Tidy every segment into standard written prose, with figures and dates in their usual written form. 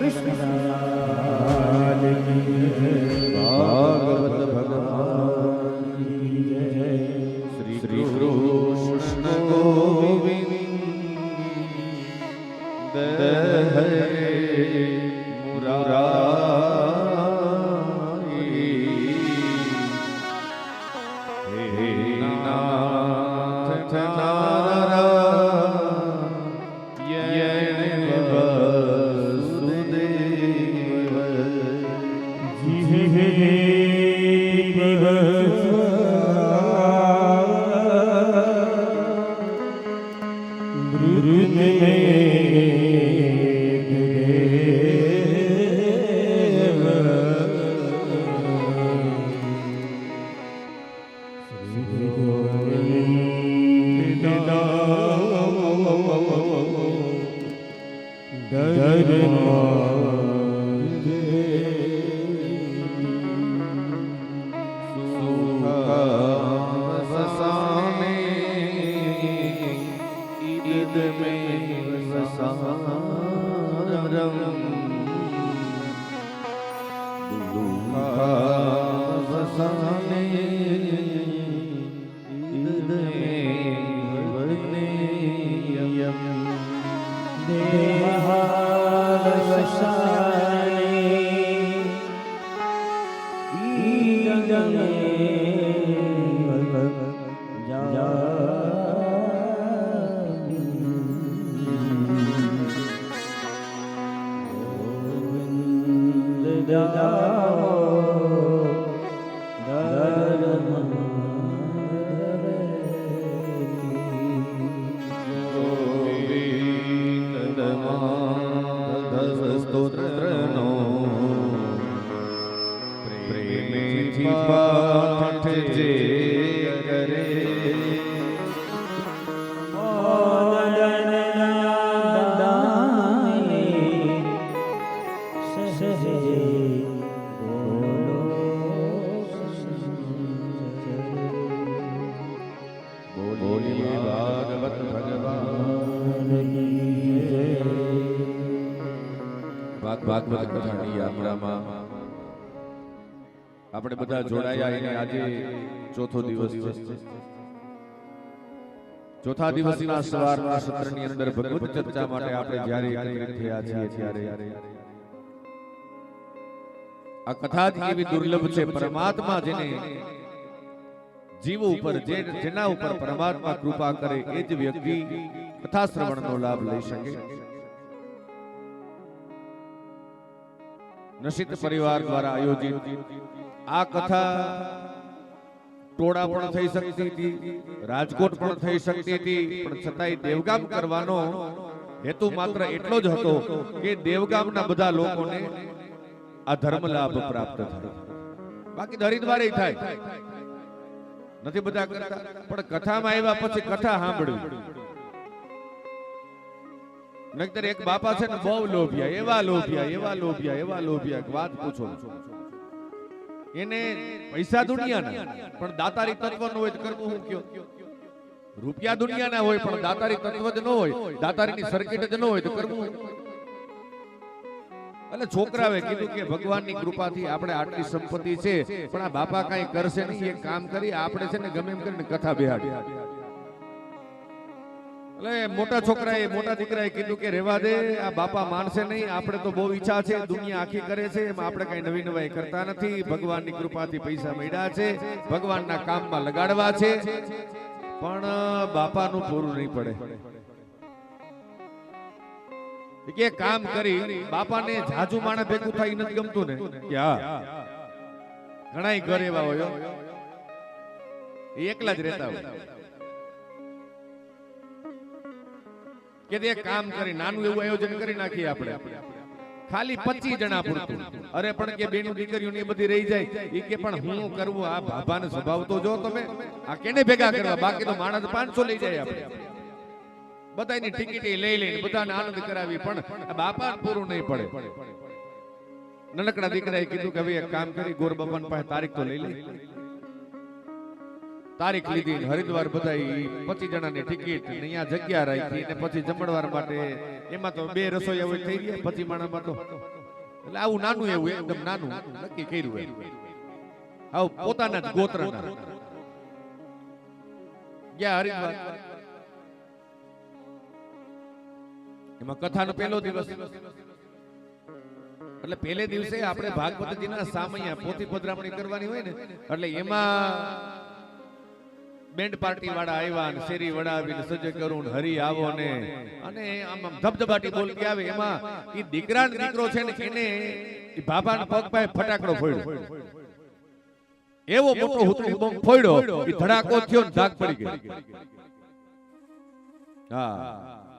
ભાગવત ભગવાન શ્રી કૃષ્ણ ગોવિંદ હરે મુરારી હે નાથ નારાયણ વસુદેવ જીવ ભાગવત કથાની યાત્રામાં આપણે બધા જોડાયા અને આજે ચોથો દિવસ છે. ચોથા દિવસના સવારના સત્રની અંદર ભગવત ચર્ચા માટે આપણે જ્યારે એકત્રિત થયા છીએ ત્યારે આ કથા જ એવી દુર્લભ છે. પરમાત્મા જેને જીવ ઉપર જેના ઉપર પરમાત્મા કૃપા કરે એ જ વ્યક્તિ કથા શ્રવણનો લાભ લઈ શકે. નશિત પરિવાર દ્વારા આયોજિત આ કથા ટોળા પણ થઈ શકતી હતી, રાજકોટ પણ થઈ શકતી હતી, પણ છતાંય દેવગામ કરવાનો હેતુ માત્ર એટલો જ હતો કે દેવગામના બધા લોકોને આ ધર્મ લાભ પ્રાપ્ત થાય. બાકી હરિદ્વારે થાય નથી બધા કરતા, પણ કથામાં આવ્યા પછી કથા સાંભળવી. નહીતર એક બાપા છે ને બહુ લોભિયા, એવા લોભિયા વાત પૂછો. એને પૈસા દુનિયાના પણ દાતારી તત્વ ન હોય તો કરવું શું કયો? રૂપિયા દુનિયાના હોય પણ દાતારી તત્વ જ ન હોય, દાતારીની સર્કિટ જ ન હોય તો કરવું. એટલે છોકરાએ કીધું કે ભગવાનની કૃપાથી આપણે આટલી સંપત્તિ છે પણ આ બાપા કઈ કરશે નહીં, એક કામ કરી આપણે છે ને ગમે એમ કરીને કથા બેહાડી. એટલે મોટા છોકરાએ મોટા દીકરાએ કીધું કે રેવા દે, આ બાપા માનશે નહીં, આપણે તો બહુ ઈચ્છા છે, દુનિયા આખી કરે છે, એમાં આપણે કઈ નવી નવાઈ કરતા નથી. ભગવાનની કૃપાથી પૈસા મળ્યા છે, ભગવાનના કામમાં લગાડવા છે, પણ બાપાનું પૂરું નહીં પડે. કે કામ કરી બાપાને જાજુ માણસ ભેગું થાય નથી ગમતું ને કે હા ઘણા ઘર એવા હોય એકલા જ રહેતા હોય કે તે કામ કરી નાનું એવું આયોજન કરી નાખીએ આપણે ખાલી 25 જણા પૂરતું. અરે પણ કે બેનું દીકરીઓની બધી રહી જાય એ કે પણ હું કરવું, આ બાબાનો સ્વભાવ તો જો તમે, આ કેને ભેગા કરવા, બાકી તો માણસ 500 લઈ જાય આપણે બધાની ટિકિટ લઈ લઈને બધાને આનંદ કરાવી, પણ બાપા પૂરું નહીં પડે. નનકડા દીકરાએ કીધું કે હવે એક કામ કરી ગોર બાપાની પાસે તારીખ તો લઈ લે. તારીખ લીધી, હરિદ્વાર બધાઈ 25 જણાની ટિકિટ, અહીંયા જગ્યા રાખી ને પછી જમણવાર માટે એમાં તો 2 રસોઈયા હોય થઈ ગયા 25 માણસમાં તો. એટલે આવું નાનું એવું એકદમ નાનું નક્કી કર્યું એમ. આવું પોતાના જ ગોત્રના ગયા હરિદ્વાર. એમાં કથાનો પહેલો દિવસ એટલે પહેલે દિવસે આપણે ભાગવતજીના સામૈયા પોથી પધરામણી કરવાની હોય ને એટલે એમાં બેન્ડ પાર્ટી વાળા આવ્યા ને શેરી વડાવીને સજ્જ કરું હરી આવો ને અને આમ ધબધબાટી બોલતી આવે. એમાં ઈ દીકરા ને દીકરો છે ને એને ઈ બાબાના પગ પાસે ફટાકડો ફોડ્યો, એવો મોટો હુતરી બોમ્બ ફોડ્યો, ઈ ધડાકો થયો ને ધાક પડી ગઈ. હા,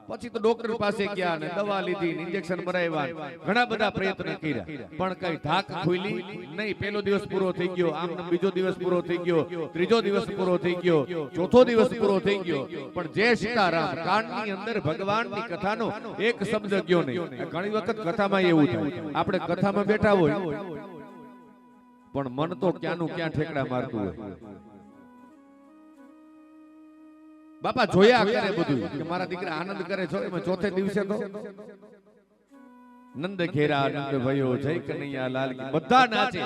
પછી તો ડોક્ટર પાસે ગયા ને દવા લીધી, ઇન્જેક્શન મરાવ્યા, ઘણા બધા પ્રયત્ન કર્યા પણ કઈ ધાક ખુલી નહીં. પહેલો દિવસ પૂરો થઈ ગયો, આમ બીજો દિવસ પૂરો થઈ ગયો, ત્રીજો દિવસ પૂરો થઈ ગયો, ચોથો દિવસ પૂરો થઈ ગયો, પણ જય સીતારામ કાનની અંદર ભગવાનની કથાનો એક શબ્દ ગયો નહીં. ઘણી વખત કથામાં એવું થાય, આપણે કથામાં બેઠા હોય પણ મન તો ક્યાંનું ક્યાં ઠેકડા મારતું હોય. બાપા જોયા કરે બધું કે મારા દીકરા આનંદ કરે છો. એમાં ચોથે દિવસે તો નંદ ઘેરા નંદ ભયો જય કનૈયા લાલ કી બધા નાચે,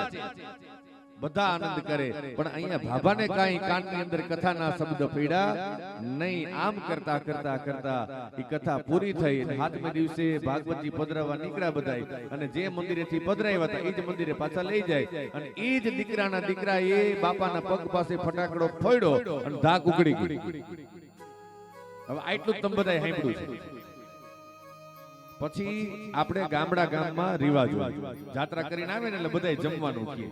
બધા આનંદ કરે, પણ અહીંયા ભાભાને કાઈ કાનની અંદર કથાના શબ્દ પડ્યા નહીં. આમ કરતા કરતા કરતા ઈ કથા પૂરી થઈ. 7મે દિવસે ભાગવતજી પધરાવા નીકળ્યા બધાય અને જે મંદિરેથી પધરાવ્યા હતા એ જ મંદિરે પાછા લઈ જાય અને એ જ દીકરાના દીકરા એ બાપાના પગ પાસે ફટાકડો ફોડ્યો અને ધાક ઉકળી ગઈ. હવે આટલું જ તમે બધાએ સાંભળ્યું છે. પછી આપણે ગામમાં રિવાજ હોય, જાત્રા કરીને આવે ને એટલે બધાએ જમવાનું કહે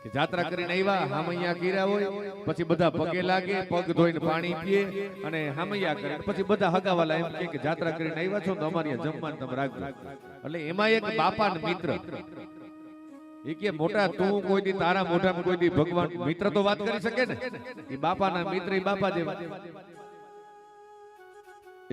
કે જાત્રા કરીને આવ્યા હામૈયા કર્યા હોય, પછી બધા પગે લાગે, પગ ધોઈને પાણી પીએ અને હામૈયા કરે, પછી બધા હગાવાલા એમ કે જાત્રા કરીને આવ્યા છો તો અમારી જમવાનું તમે રાખજો. એટલે એમાં એક બાપાના મિત્ર એ કે મોટા તું કોઈ દી તારા મોઢામાં કોઈ દી ભગવાન મિત્ર તો વાત કરી શકે ને, એ બાપાના મિત્ર એ બાપા જેવા.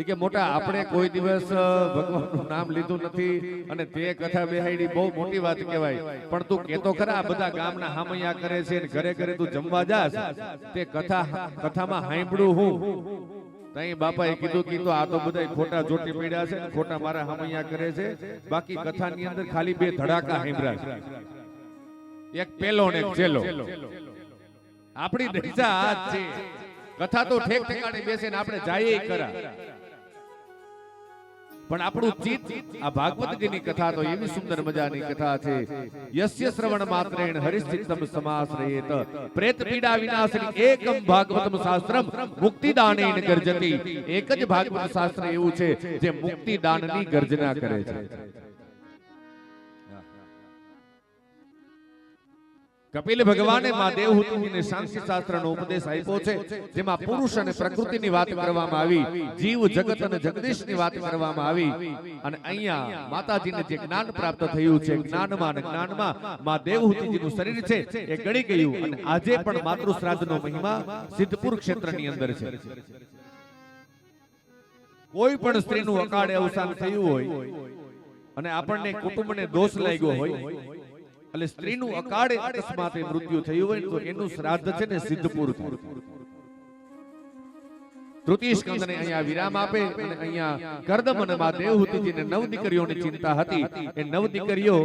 એ કે મોટા આપણે કોઈ દિવસ ભગવાનનું નામ લીધું નથી અને તે કથા બેહાડી બહુ મોટી વાત કહેવાય, પણ તું કેતો ખરા બધા ગામના હામૈયા કરે છે ને ઘરે ઘરે તું જમવા જાસ, તે કથામાં સાંભળ્યું હું. તઈ બાપાએ કીધું કે તો આ તો બધા ખોટા જોટી પડ્યા છે ને ખોટા મારા હામૈયા કરે છે, બાકી કથાની અંદર ખાલી 2 ધડાકા સાંભળ્યા છે, એક પેલો ને એક ચેલો. આપણી દશા આ જ છે, કથા તો ઠેક ઠેકાણે બેસે ને આપણે જાઈએ ખરા, પણ આપણું ચિત્ત આ ભાગવતજીની કથા તો એવી સુંદર મજાની કથા છે. યસ્ય શ્રવણ માત્રેણ હરિશ્ચિત્તમ સમાશ્રયેત પ્રેત પીડા વિનાશની એકમ ભાગવતમ શાસ્ત્રમ મુક્તિદાનેન ગર્જતિ. એક જ ભાગવત શાસ્ત્ર એવું છે જે મુક્તિદાનની ગર્જના કરે છે. કપિલ ભગવાને માં દેવહૂતિજીને સાંખ્ય શાસ્ત્રનો ઉપદેશ આપ્યો છે, જેમાં પુરુષ અને પ્રકૃતિની વાત કરવામાં આવી, જીવ જગત અને જગદીશની વાત કરવામાં આવી. અને અહીંયા માતાજીને જે જ્ઞાન પ્રાપ્ત થયું છે, જ્ઞાનમાં માં દેવહૂતિજીનું શરીર છે એ ગળી ગયું. અને આજે પણ માતૃ શ્રાદ્ધનો મહિમા સિદ્ધપુર ક્ષેત્રની અંદર છે. કોઈ પણ સ્ત્રીનું અકાળે અવસાન થયું હોય અને આપણને કુટુંબને દોષ લાગ્યો હોય એટલે સ્ત્રીનું અકાળે અકસ્માતે મૃત્યુ થયું હોય તો એનું શ્રાદ્ધ છે ને સિદ્ધપુર. તૃતીય સ્કંદને અહીંયા વિરામ આપે અને અહીંયા કરદમ અને માં દેવહૂતિજીને 9 દીકરીઓની ચિંતા હતી. એ 9 દીકરીઓ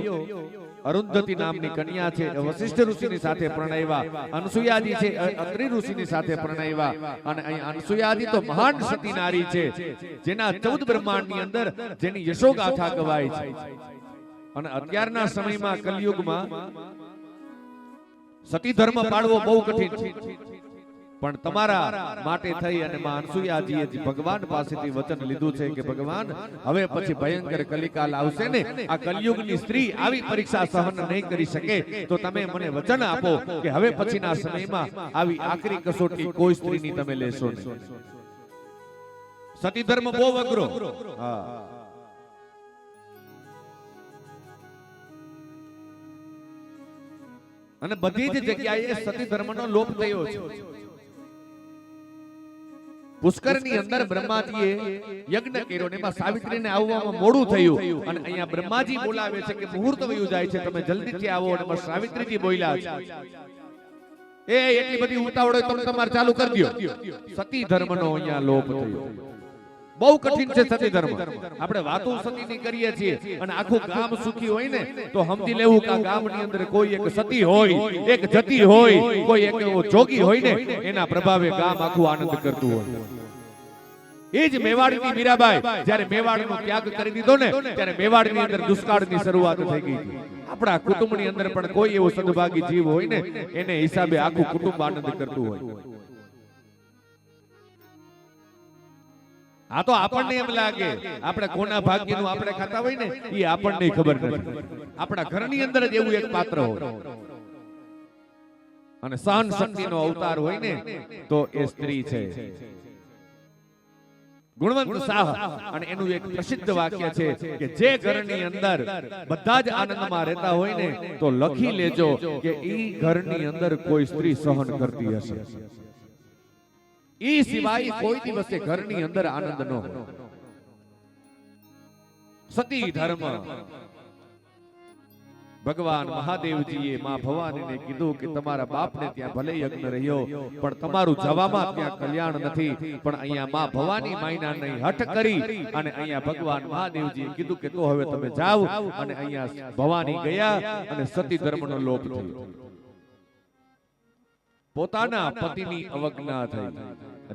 અરુંધતી નામની કન્યા છે, વશિષ્ઠ ઋષિની સાથે પરણાવ્યા. અનસુયાજી છે અત્રિ ઋષિની સાથે પરણાવ્યા. અને અહીં અનસુયાજી તો મહાન સતી નારી છે, જેના 14 બ્રહ્માંડની અંદર જેની યશોગાથા ગવાય છે. અને અત્યારના સમયમાં કલિયુગમાં સતી ધર્મ પાળવો બહુ કઠિન છે, પણ તમારા માટે થઈ અને માં અનસુયાજીએ ભગવાન પાસેથી વચન લીધું છે કે ભગવાન હવે પછી ભયંકર કલિકાલ આવશે ને, આ કલિયુગની સ્ત્રી આવી પરીક્ષા સહન નહીં કરી શકે, તો તમે મને વચન આપો કે હવે પછીના સમયમાં આવી આકરી કસોટી કોઈ સ્ત્રીની તમે લેશો નહીં. સતી ધર્મ બહુ અઘરો. હા, અને બધી જ જગ્યાએ સતી ધર્મનો લોપ થયો છે. પુષ્કરની અંદર બ્રહ્માજીએ યજ્ઞ કર્યો ને એમાં સાવિત્રીને આવવામાં મોડું થયું અને અહીંયા બ્રહ્માજી બોલાવે છે કે મુહૂર્ત વયું જાય છે, તમે જલ્દીથી આવો. અને સાવિત્રીજી બોલ્યા છે એટલી બધી ઉતાવળ હોય તમે તમારે ચાલુ કરી દો. સતી ધર્મનો અહીંયા લોપ થયો. બહુ કઠિન છે સતી ધર્મ. આપણે વાતો સતીની કરીએ છીએ અને આખું ગામ સુખી હોય ને તો સમજી લેવું કે આ ગામની અંદર કોઈ એક સતી હોય, એક જતી હોય, કોઈ એક એવો જોગી હોય ને એના પ્રભાવે ગામ આખું આનંદ કરતું હોય. એ જ મેવાડની મીરાબાઈ જ્યારે મેવાડનો ત્યાગ કરી દીધો ને ત્યારે મેવાડની અંદર દુષ્કાળની શરૂઆત થઈ ગઈ. આપણા કુટુંબની અંદર પણ કોઈ એવો સદભાગી જીવ હોય ને એને હિસાબે આખું કુટુંબ આનંદ કરતું હોય. આ તો આપણને એમ લાગે આપણે કોના ભાગ્યનું આપણે ખાતા હોય ને એ આપણને ખબર નથી. આપણા ઘરની અંદર જ એવું એક પાત્ર હોય અને સહન શક્તિનો અવતાર હોય ને તો એ સ્ત્રી છે. ગુણવંત શાહ અને એનું એક પ્રસિદ્ધ વાક્ય છે કે જે ઘરની અંદર બધા જ આનંદમાં રહેતા હોય ને તો લખી લેજો કે ઈ ઘરની અંદર કોઈ સ્ત્રી સહન કરતી હશે. ઈ સિવાય કોઈ દિવસે ઘરની અંદર આનંદ ન હોય. સતી ધર્મ ભગવાન મહાદેવજીએ માં ભવાનીને કીધું કે તમારા બાપને ત્યાં ભલે યજ્ઞ રહ્યો પણ તમારું જવામાં ત્યાં કલ્યાણ નથી. પણ અહીંયા માં ભવાની માયના નહીં હઠ કરી અને અહીંયા ભગવાન મહાદેવજીએ કીધું કે તો હવે તમે જાઓ. અને અહીંયા ભવાની ગયા અને સતી ધર્મનો લોપ થયો. પોતાના પતિની અવજ્ઞા થઈ.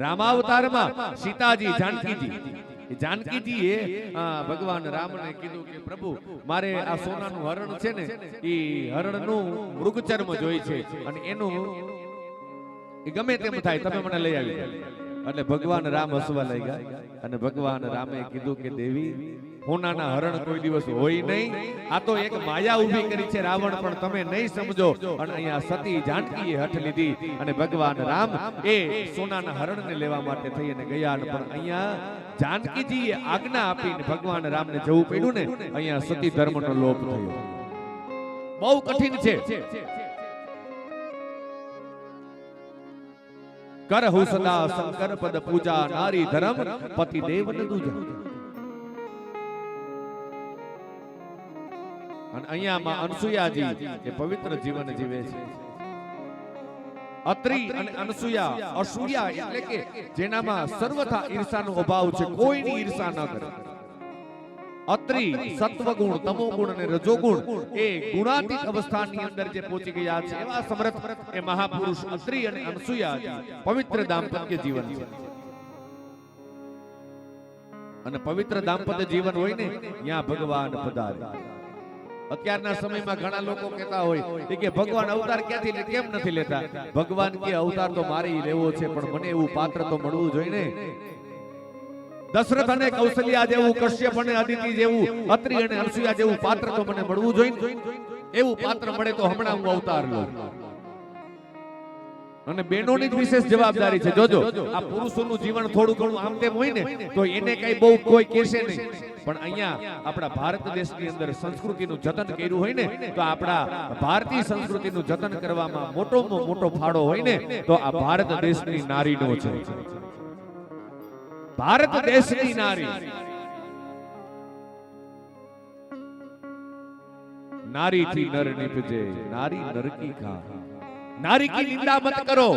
રામાવતારમાં સીતાજી જાનકીજીએ ભગવાન રામને કીધું કે પ્રભુ મારે આ સોનાનું હરણ છે ને એ હરણનું મૃગચર્મ જોઈ છે અને એનું ગમે તેમ થાય તમે મને લઈ આવી. એટલે ભગવાન રામ હસવા લાગ્યા અને ભગવાન રામે કીધું કે દેવી સોનાના હરણ કોઈ દિવસ હોય નહીં. આ તો એક માયા ઊભી કરી છે રાવણ, પણ તમે નહીં સમજો. અને અહીંયા સતી જાનકીએ હઠ લીધી અને ભગવાન રામ એ સોનાના હરણને લેવા માટે થઈ અને ગયા. પણ અહીંયા જાનકીજીએ આજ્ઞા આપીને ભગવાન રામને જવું પડ્યું ને અહીંયા સતી ધર્મનો લોપ થયો. બહુ કઠિન છે. કરહુ સદા શંકર પદ પૂજા નારી ધર્મ પતિ દેવ ન દૂજા. અને અહીંયા માં અનસુયાજી એ પવિત્ર જીવન જીવે છે. અત્રિ અને અનસુયા અસૂયા એટલે કે જેનામાં સર્વથા ઈર્ષાનો અભાવ છે, કોઈની ઈર્ષા ન કરે. અત્રિ સત્વગુણ, તમોગુણ અને રજોગુણ એ ગુણાતીત અવસ્થાની અંદર જે પહોંચી ગયા છે એવા સમર્થ એ મહાપુરુષ અત્રિ અને અનસુયા પવિત્ર દાંપત્ય જીવન છે. અને પવિત્ર દાંપત્ય જીવન હોય ને ત્યાં ભગવાન પધારે. અત્યારના સમયમાં ઘણા લોકો કહેતા હોય કે ભગવાન અવતાર ક્યાંથી કેમ નથી લેતા. ભગવાન કે અવતાર તો મારે લેવો છે પણ મને એવું પાત્ર તો મળવું જોઈએ ને. દશરથ અને કૌશલ્યા જેવું, કશ્યપ અને અદિતિ જેવું, અત્રિ અને અનસુયા જેવું પાત્ર તો મને મળવું જોઈએ. એવું પાત્ર મળે તો હમણાં હું અવતાર લઉં. અને બહેનોની જ વિશેષ જવાબદારી છે. જોજો આ પુરુષોનું જીવન થોડું ઘણું આમ તેમ હોય ને તો એને કઈ બહુ કોઈ કહેશે નહીં. પણ અહીંયા આપણા ભારત દેશની અંદર સંસ્કૃતિનું જતન કર્યું હોય ને તો આપણા ભારતીય સંસ્કૃતિનું જતન કરવામાં મોટો ફાળો હોય ને તો આ ભારત દેશની નારીનો છે. ભારત દેશની નારી. નારી થી નર નિપજે, નારી નર કી ખા. નારી की निंदा मत करो.